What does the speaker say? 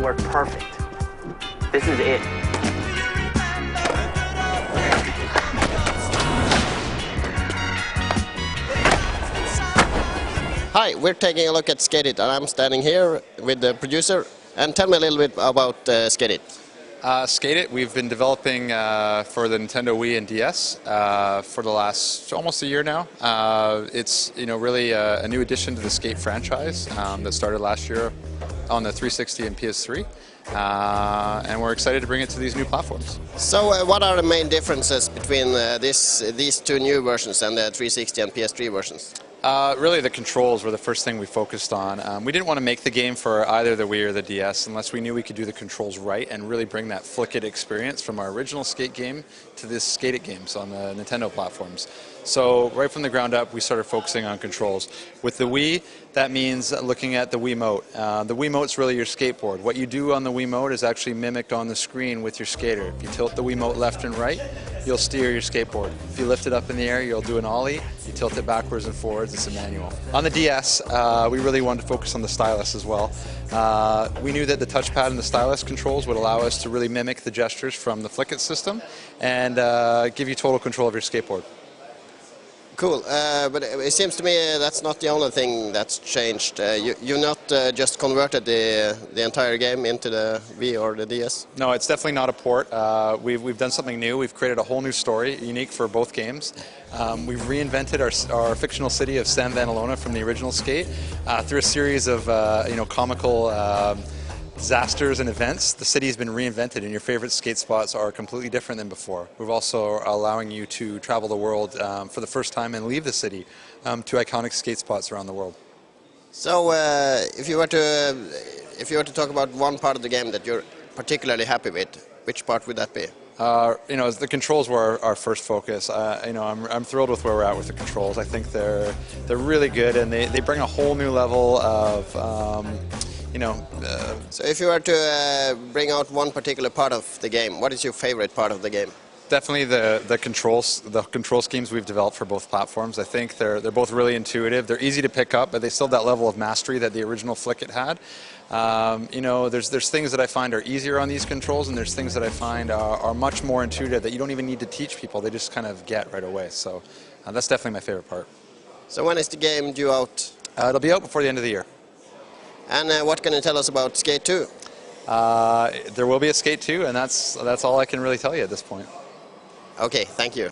work perfect. This is it. Hi, we're taking a look at Skate It, and I'm standing here with the producer. And tell me a little bit about Skate It. Skate It, we've been developing for the Nintendo Wii and DS for the last almost a year now. It's really a new addition to the Skate franchise that started last year on the 360 and PS3, and we're excited to bring it to these new platforms. So, what are the main differences between these two new versions and the 360 and PS3 versions? Really, the controls were the first thing we focused on. We didn't want to make the game for either the Wii or the DS unless we knew we could do the controls right and really bring that Flick-It experience from our original Skate game to this Skate It games on the Nintendo platforms. So right from the ground up, we started focusing on controls. With the Wii, that means looking at the Wiimote. The Wiimote's really your skateboard. What you do on the Wiimote is actually mimicked on the screen with your skater. If you tilt the Wiimote left and right, you'll steer your skateboard. If you lift it up in the air, you'll do an ollie. You tilt it backwards and forwards, it's a manual. On the DS, we really wanted to focus on the stylus as well. We knew that the touchpad and the stylus controls would allow us to really mimic the gestures from the Flick-It system and give you total control of your skateboard. Cool, but it seems to me that's not the only thing that's changed. You not just converted the entire game into the Wii or the DS? No, it's definitely not a port. We've done something new. We've created a whole new story, unique for both games. We've reinvented our fictional city of San Vanelona from the original Skate through a series of comical disasters and events. The city has been reinvented and your favorite skate spots are completely different than before. We're also allowing you to travel the world for the first time and leave the city to iconic skate spots around the world. So if you were to talk about one part of the game that you're particularly happy with, which part would that be? The controls were our first focus. I'm thrilled with where we're at with the controls. I think they're really good and they bring a whole new level of So if you were to bring out one particular part of the game, what is your favorite part of the game? Definitely the control schemes we've developed for both platforms. I think they're both really intuitive. They're easy to pick up, but they still have that level of mastery that the original Flick-It had. There's things that I find are easier on these controls, and there's things that I find are much more intuitive that you don't even need to teach people. They just kind of get right away. So that's definitely my favorite part. So when is the game due out? It'll be out before the end of the year. And what can you tell us about Skate 2? There will be a Skate 2, and that's all I can really tell you at this point. Okay, thank you.